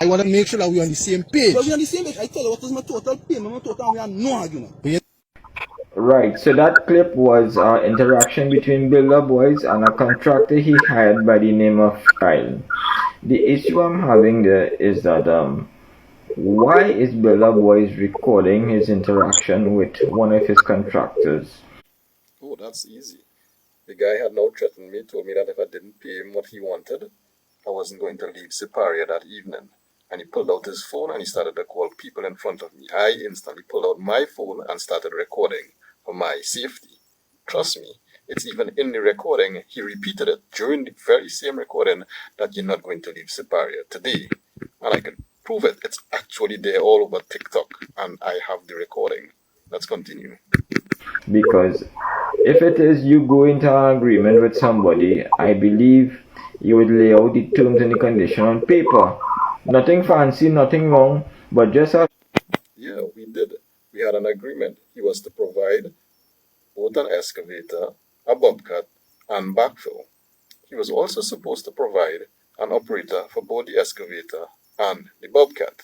I want to make sure that we're on the same page. Well, we're on the same page. I tell you what is my total payment, my total, and we have no argument. Right, so that clip was interaction between Builda Boyz and a contractor he hired by the name of Kyle. The issue I'm having there is that why is Builda Boyz recording his interaction with one of his contractors? Oh, that's easy. The guy had now threatened me, told me that if I didn't pay him what he wanted, I wasn't going to leave Siparia that evening. And he pulled out his phone and he started to call people in front of me. I instantly pulled out my phone and started recording for my safety. Trust me, it's even in the recording. He repeated it during the very same recording that you're not going to leave Siparia today. And I can prove it. It's actually there all over TikTok and I have the recording. Let's continue. Because if it is you go into an agreement with somebody, I believe you would lay out the terms and the condition on paper. Nothing fancy, nothing wrong, but just a... Yeah, we did. We had an agreement. He was to provide both an excavator, a bobcat, and backfill. He was also supposed to provide an operator for both the excavator and the bobcat.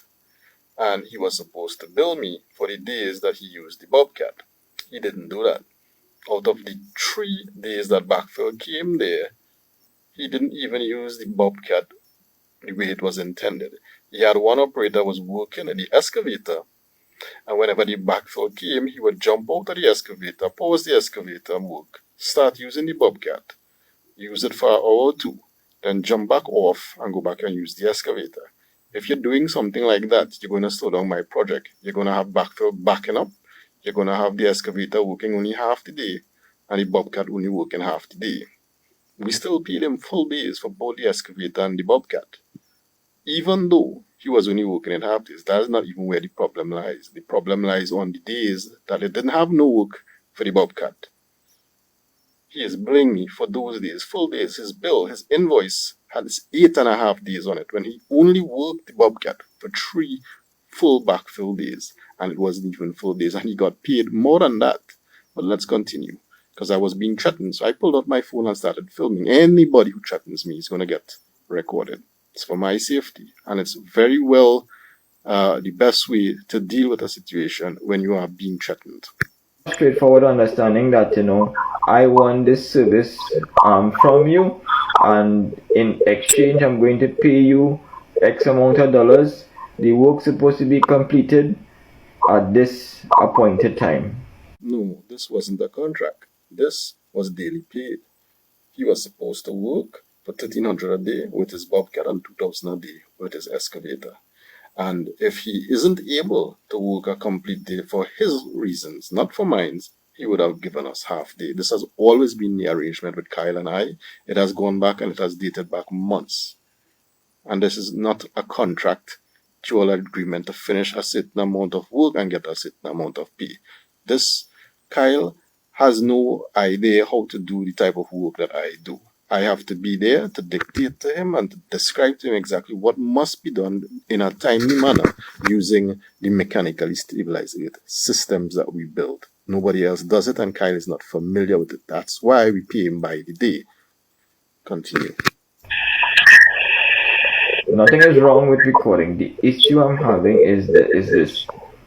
And he was supposed to bill me for the days that he used the bobcat. He didn't do that. Out of the 3 days that backfill came there, he didn't even use the bobcat the way it was intended. He had one operator was working in the excavator, and whenever the backfill came, he would jump out of the excavator, pause the excavator and work, start using the bobcat, use it for an hour or 2, then jump back off and go back and use the excavator. If you're doing something like that, you're going to slow down my project. You're going to have backfill backing up. You're going to have the excavator working only half the day and the bobcat only working half the day. We still paid him full days for both the excavator and the bobcat. Even though he was only working in half days, that's not even where the problem lies. The problem lies on the days that it didn't have no work for the bobcat. He is billing me for those days, full days. His bill, his invoice had 8.5 days on it when he only worked the bobcat for 3 full backfill days. And it wasn't even full days, and he got paid more than that. But let's continue, because I was being threatened. So I pulled out my phone and started filming. Anybody who threatens me is going to get recorded. It's for my safety, and it's very well the best way to deal with a situation when you are being threatened. Straightforward understanding that, I want this service from you, and in exchange I'm going to pay you X amount of dollars. The work's supposed to be completed at this appointed time. No, this wasn't a contract. This was daily paid. He was supposed to work for $1,300 a day with his bobcat and $2,000 a day with his excavator. And if he isn't able to work a complete day for his reasons, not for mine, he would have given us half day. This has always been the arrangement with Kyle and I. It has gone back and it has dated back months. And this is not a contract. Dual agreement to finish a certain amount of work and get a certain amount of pay. Kyle has no idea how to do the type of work that I do. I have to be there to dictate to him and to describe to him exactly what must be done in a timely manner using the mechanically stabilized systems that we build. Nobody else does it, and Kyle is not familiar with it. That's why we pay him by the day. Continue. Nothing is wrong with recording. The issue I'm having is this.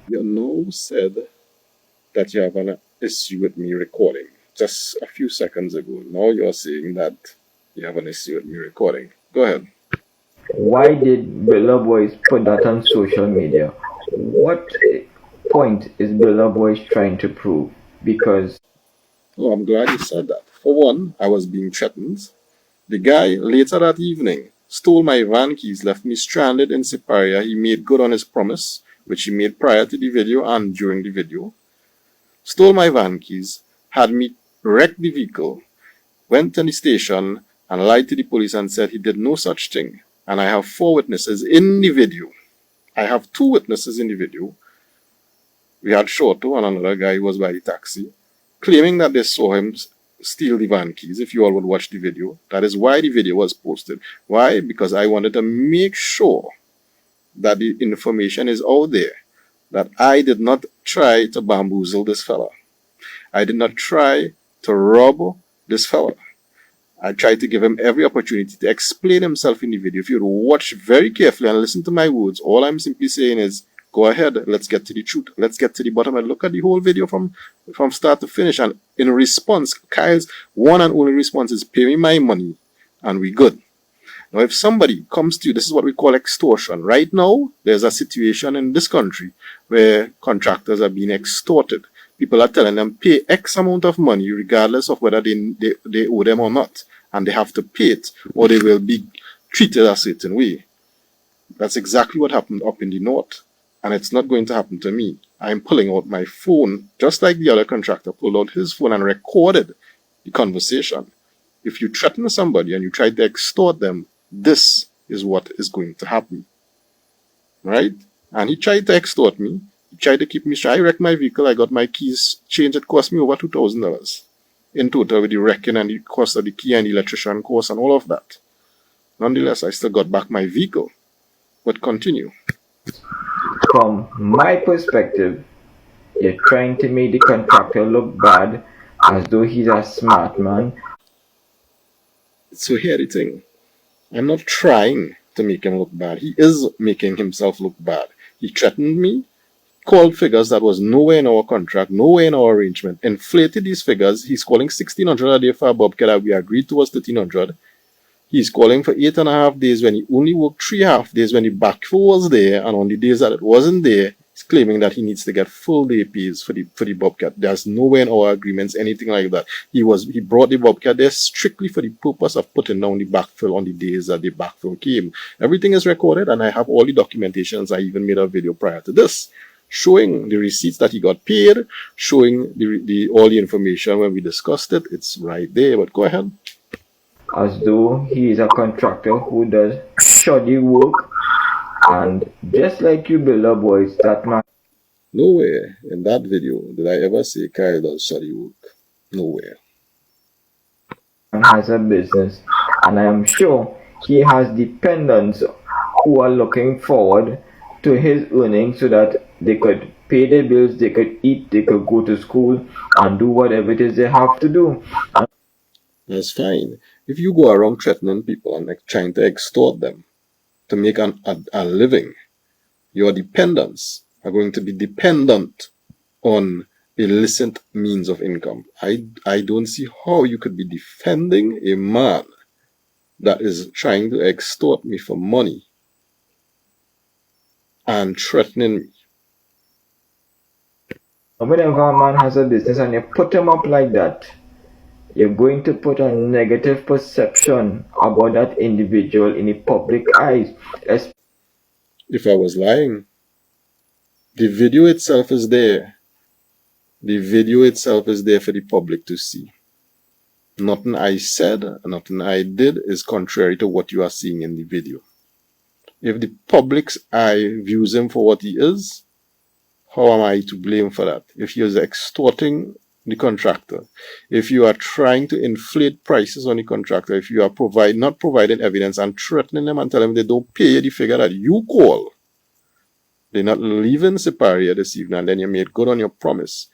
You know said that you have an issue with me recording just a few seconds ago. Now you're saying that you have an issue with me recording. Go ahead. Why did Builda Boyz put that on social media? What point is Builda Boyz trying to prove? Because... Oh, I'm glad you said that. For one, I was being threatened. The guy, later that evening, stole my van keys, left me stranded in Siparia. He made good on his promise, which he made prior to the video and during the video. Stole my van keys, had me wreck the vehicle, went to the station and lied to the police and said he did no such thing. And I have 4 witnesses in the video. I have 2 witnesses in the video. We had Shorto and another guy who was by the taxi, claiming that they saw him steal the van keys. If you all would watch the video, that is why the video was posted. Why? Because I wanted to make sure that the information is out there, that I did not try to bamboozle this fella. I did not try to rob this fella. I tried to give him every opportunity to explain himself in the video. If you watch very carefully and listen to my words, all I'm simply saying is, go ahead, let's get to the truth. Let's get to the bottom and look at the whole video from start to finish. And in response, Kyle's one and only response is, pay me my money and we good. Now, if somebody comes to you, this is what we call extortion. Right now, there's a situation in this country where contractors are being extorted. People are telling them pay X amount of money regardless of whether they owe them or not. And they have to pay it or they will be treated a certain way. That's exactly what happened up in the north. And it's not going to happen to me. I'm pulling out my phone, just like the other contractor pulled out his phone and recorded the conversation. If you threaten somebody and you try to extort them, this is what is going to happen. Right? And he tried to extort me. He tried to keep me shy. I wrecked my vehicle. I got my keys changed. It cost me over $2,000 in total with the wrecking and the cost of the key and the electrician cost and all of that. Nonetheless, I still got back my vehicle. But continue. From my perspective, you're trying to make the contractor look bad as though he's a smart man. So here's the thing. I'm not trying to make him look bad. He is making himself look bad. He threatened me, called figures that was nowhere in our contract, nowhere in our arrangement, inflated these figures. He's calling $1,600 a day for a bobcat that we agreed to was $1,300. He's calling for 8.5 days when he only worked 3.5 days when the backfill was there, and on the days that it wasn't there, he's claiming that he needs to get full day pays for the bobcat. There's nowhere in our agreements anything like that. He brought the bobcat there strictly for the purpose of putting down the backfill on the days that the backfill came. Everything is recorded, and I have all the documentations. I even made a video prior to this, showing the receipts that he got paid, showing all the information when we discussed it. It's right there. But go ahead. As though he is a contractor who does shoddy work, and just like you Builda Boyz, that man. Nowhere in that video did I ever say Kyle does shoddy work. Nowhere. Has a business, and I am sure he has dependents who are looking forward to his earnings so that they could pay their bills, they could eat, they could go to school and do whatever it is they have to do. That's fine. If you go around threatening people and trying to extort them to make a living, your dependents are going to be dependent on illicit means of income. I don't see how you could be defending a man that is trying to extort me for money and threatening me. Whenever a man has a business and you put him up like that, you're going to put a negative perception about that individual in the public eyes. If I was lying, the video itself is there. The video itself is there for the public to see. Nothing I said, nothing I did is contrary to what you are seeing in the video. If the public's eye views him for what he is, how am I to blame for that? If he is extorting the contractor, if you are trying to inflate prices on the contractor, if you are not providing evidence and threatening them and telling them they don't pay the figure that you call, they're not leaving Siparia this evening, and then you made good on your promise.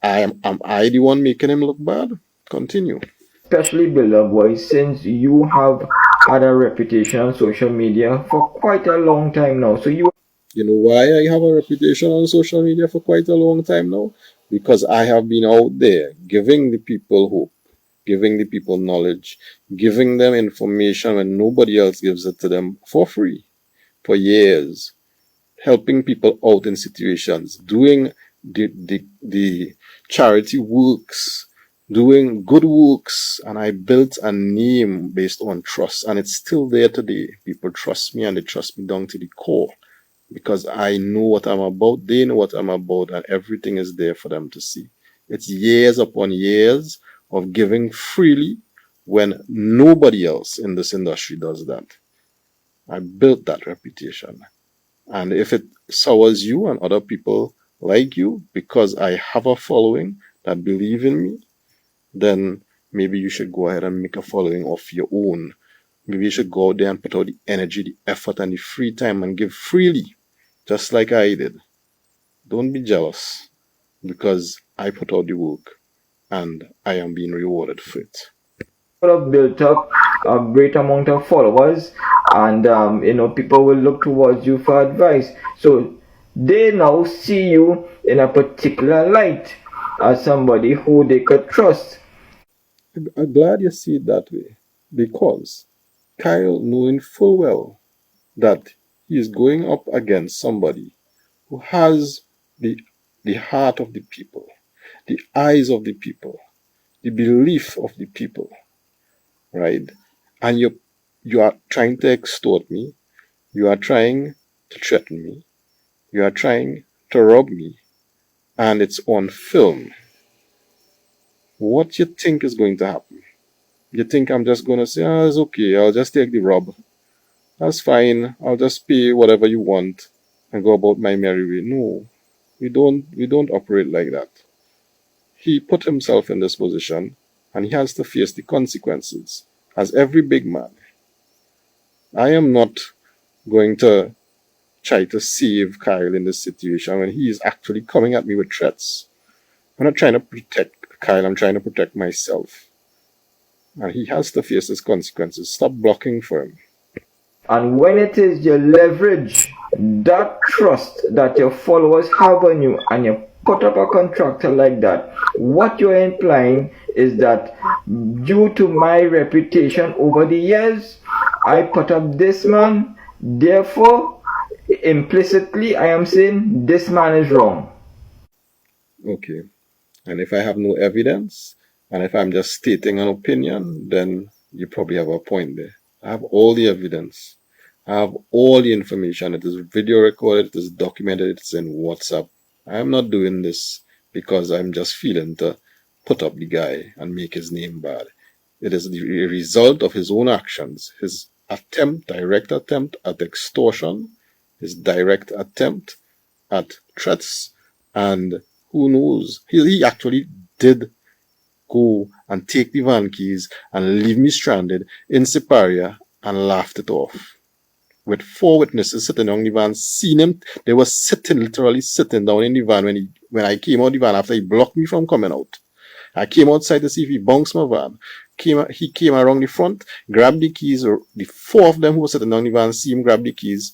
Am I the one making him look bad? Continue. Especially Builda Boyz, since you have had a reputation on social media for quite a long time now. So you know why I have a reputation on social media for quite a long time now? Because I have been out there giving the people hope, giving the people knowledge, giving them information when nobody else gives it to them for free for years, helping people out in situations, doing the charity works, doing good works, and I built a name based on trust, and it's still there today. People trust me, and they trust me down to the core. Because I know what I'm about, they know what I'm about, and everything is there for them to see. It's years upon years of giving freely when nobody else in this industry does that. I built that reputation. And if it sours you and other people like you because I have a following that believe in me, then maybe you should go ahead and make a following of your own. Maybe you should go out there and put out the energy, the effort, and the free time and give freely. Just like I did. Don't be jealous because I put out the work and I am being rewarded for it. have built up a great amount of followers, and people will look towards you for advice. So they now see you in a particular light as somebody who they could trust. I'm glad you see it that way, because Kyle, knowing full well that he is going up against somebody who has the heart of the people, the eyes of the people, the belief of the people, right? And you are trying to extort me, you are trying to threaten me, you are trying to rob me, and it's on film. What you think is going to happen? You think I'm just going to say, it's okay, I'll just take the rob. That's fine, I'll just pay whatever you want and go about my merry way. No, we don't operate like that. He put himself in this position, and he has to face the consequences, as every big man. I am not going to try to save Kyle in this situation when he is actually coming at me with threats. I'm not trying to protect Kyle, I'm trying to protect myself. And he has to face his consequences. Stop blocking for him. And when it is you leverage that trust that your followers have on you and you put up a contractor like that, what you're implying is that due to my reputation over the years, I put up this man, therefore, implicitly I am saying this man is wrong. Okay. And if I have no evidence, and if I'm just stating an opinion, then you probably have a point there. I have all the evidence. I have all the information. It is video recorded, it is documented, it's in WhatsApp. I'm not doing this because I'm just feeling to put up the guy and make his name bad. It is the result of his own actions, his direct attempt at extortion, his direct attempt at threats, and who knows, he actually did go and take the van keys and leave me stranded in Siparia and laughed it off. With 4 witnesses sitting on the van, seen him. They were literally sitting down in the van when I came out the van after he blocked me from coming out. I came outside to see if he bounced my van. He came around the front, grabbed the keys. The 4 of them who were sitting on the van see him grab the keys.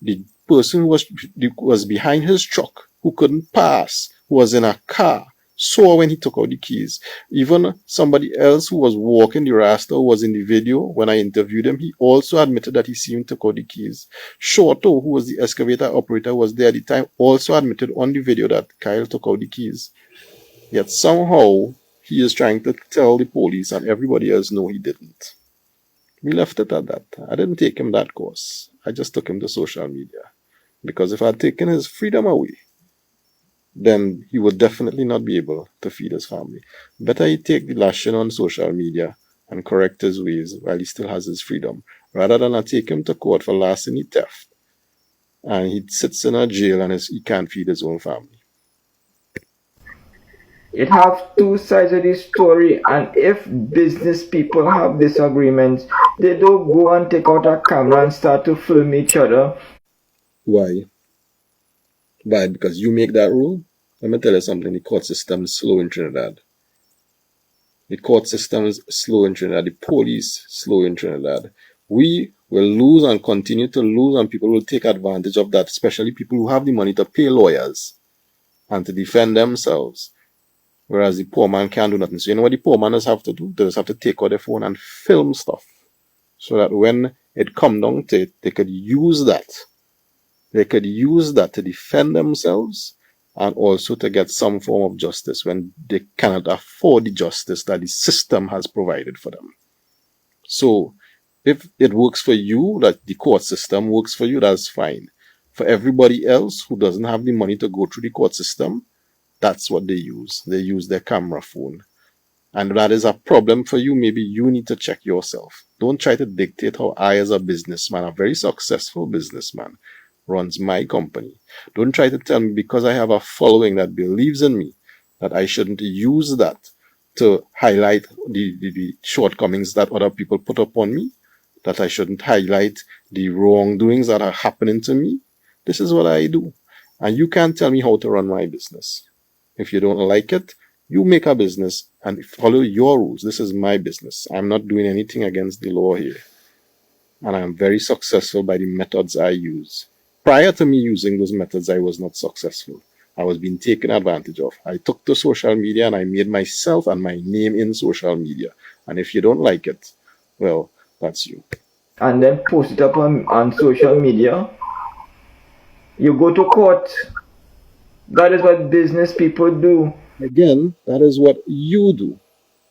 The person who was behind his truck, who couldn't pass, who was in a car, saw when he took out the keys. Even somebody else who was walking the rasta, who was in the video when I interviewed him, he also admitted that he seen him took out the keys. Shorto, who was the excavator operator, was there at the time, also admitted on the video that Kyle took out the keys. Yet somehow he is trying to tell the police and everybody else no, he didn't. We left it at that. I didn't take him that course. I just took him to social media. Because if I had taken his freedom away, then he would definitely not be able to feed his family. Better he take the lashing on social media and correct his ways while he still has his freedom, rather than I take him to court for larceny, theft, and he sits in a jail and he can't feed his own family. It has 2 sides of the story, and if business people have disagreements, they don't go and take out a camera and start to film each other. Why? Why? Because you make that rule? Let me tell you something, the court system is slow in Trinidad. The court system is slow in Trinidad. The police slow in Trinidad. We will lose and continue to lose, and people will take advantage of that, especially people who have the money to pay lawyers and to defend themselves. Whereas the poor man can't do nothing. So you know what the poor man does have to do? They just have to take out their phone and film stuff. So that when it comes down to it, they could use that. They could use that to defend themselves and also to get some form of justice when they cannot afford the justice that the system has provided for them. So if it works for you, that the court system works for you, that's fine. For everybody else who doesn't have the money to go through the court system, that's what they use. They use their camera phone. And that is a problem for you. Maybe you need to check yourself. Don't try to dictate how I, as a businessman, a very successful businessman, runs my company. Don't try to tell me because I have a following that believes in me that I shouldn't use that to highlight the shortcomings that other people put upon me, that I shouldn't highlight the wrongdoings that are happening to me. This is what I do. And you can't tell me how to run my business. If you don't like it, you make a business and follow your rules. This is my business. I'm not doing anything against the law here. And I'm very successful by the methods I use. Prior to me using those methods, I was not successful. I was being taken advantage of. I took to social media and I made myself and my name in social media. And if you don't like it, well, that's you. And then post it up on social media. You go to court. That is what business people do. Again, that is what you do.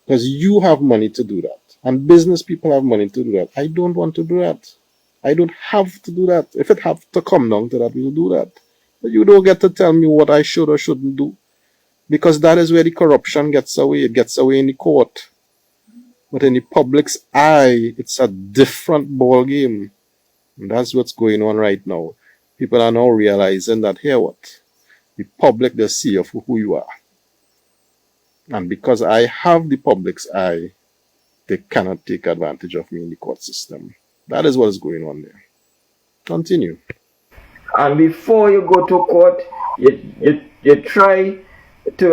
Because you have money to do that. And business people have money to do that. I don't want to do that. I don't have to do that. If it have to come down to that, we'll do that. But you don't get to tell me what I should or shouldn't do. Because that is where the corruption gets away. It gets away in the court. But in the public's eye, it's a different ball game. And that's what's going on right now. People are now realizing that, here what? The public, they see of who you are. And because I have the public's eye, they cannot take advantage of me in the court system. That is what is going on there. Continue. And before you go to court, you try to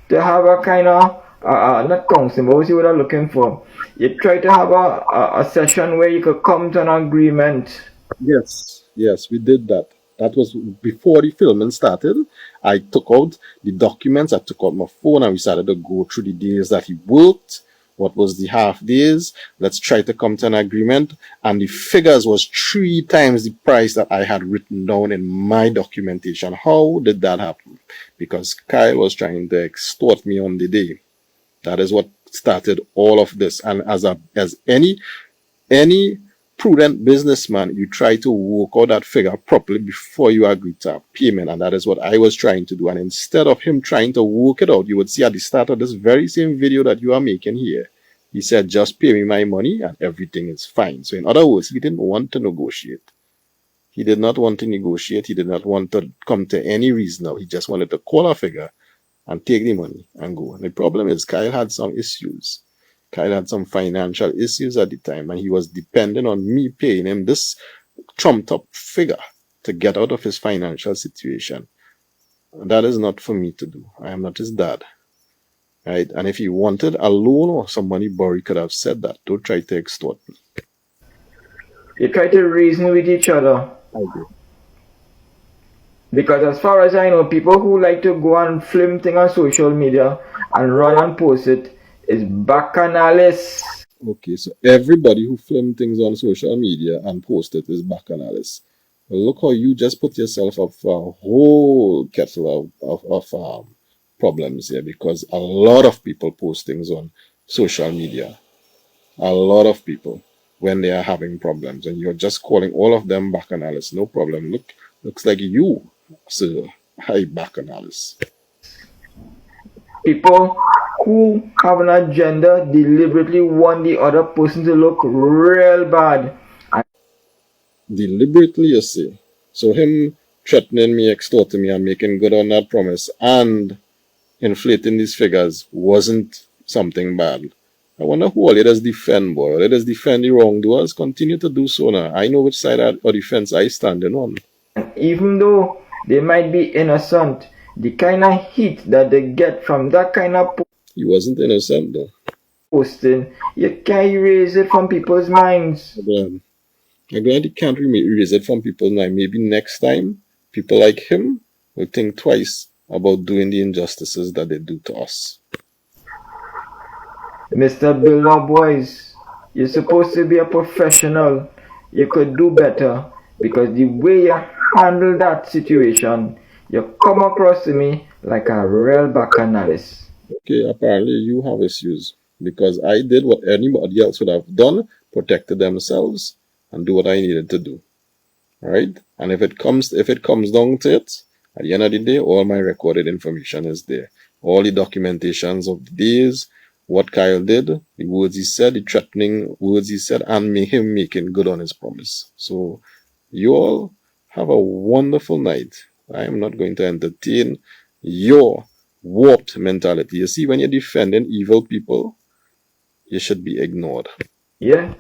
have a kind of not counseling, but what you were looking for. You try to have a session where you could come to an agreement. Yes, we did that. That was before the filming started. I took out the documents, I took out my phone, and we started to go through the days that he worked. What was the half days? Let's try to come to an agreement. And the figures was 3 times the price that I had written down in my documentation. How did that happen? Because Kyle was trying to extort me on the day. That is what started all of this. And as any prudent businessman, you try to work out that figure properly before you agree to a payment. And that is what I was trying to do. And instead of him trying to work it out, you would see at the start of this very same video that you are making here, he said, just pay me my money and everything is fine. So in other words, he didn't want to negotiate. He did not want to negotiate. He did not want to come to any reason. He just wanted to call a figure and take the money and go. And the problem is Kyle had some issues. Kyle had some financial issues at the time, and he was dependent on me paying him this trumped up figure to get out of his financial situation. And that is not for me to do. I am not his dad. Right? And if he wanted a loan or some money borrowed, he could have said that. Don't try to extort me. You try to reason with each other. I do. Because as far as I know, people who like to go and film things on social media and run and post it is bacchanalists. Okay, so everybody who films things on social media and post it is bacchanalists. Well, look how you just put yourself up for a whole kettle of problems here, because a lot of people post things on social media. A lot of people, when they are having problems, and you're just calling all of them bacchanalists. No problem. Looks like you, sir, are bacchanalists. People who have an agenda deliberately want the other person to look real bad. Deliberately, you see. So him threatening me, extorting me, and making good on that promise, and inflating these figures wasn't something bad. I wonder who all let us defend, boy. Let us defend the wrongdoers. Continue to do so now. I know which side of the fence I standing on. And even though they might be innocent, the kind of heat that they get from that kind of He wasn't innocent, though. posting, you can't erase it from people's minds. I'm glad you can't erase it from people's mind. Maybe next time, people like him will think twice about doing the injustices that they do to us. Mr. Builda Boyz, you're supposed to be a professional. You could do better, because the way you handle that situation, you come across to me like a real bacchanalist. Okay, apparently you have issues, because I did what anybody else would have done, protected themselves, and do what I needed to do. Alright? And if it comes down to it, at the end of the day, all my recorded information is there. All the documentations of the days, what Kyle did, the words he said, the threatening words he said, and him making good on his promise. So, you all have a wonderful night. I am not going to entertain your warped mentality. You see, when you're defending evil people, you should be ignored. Yeah?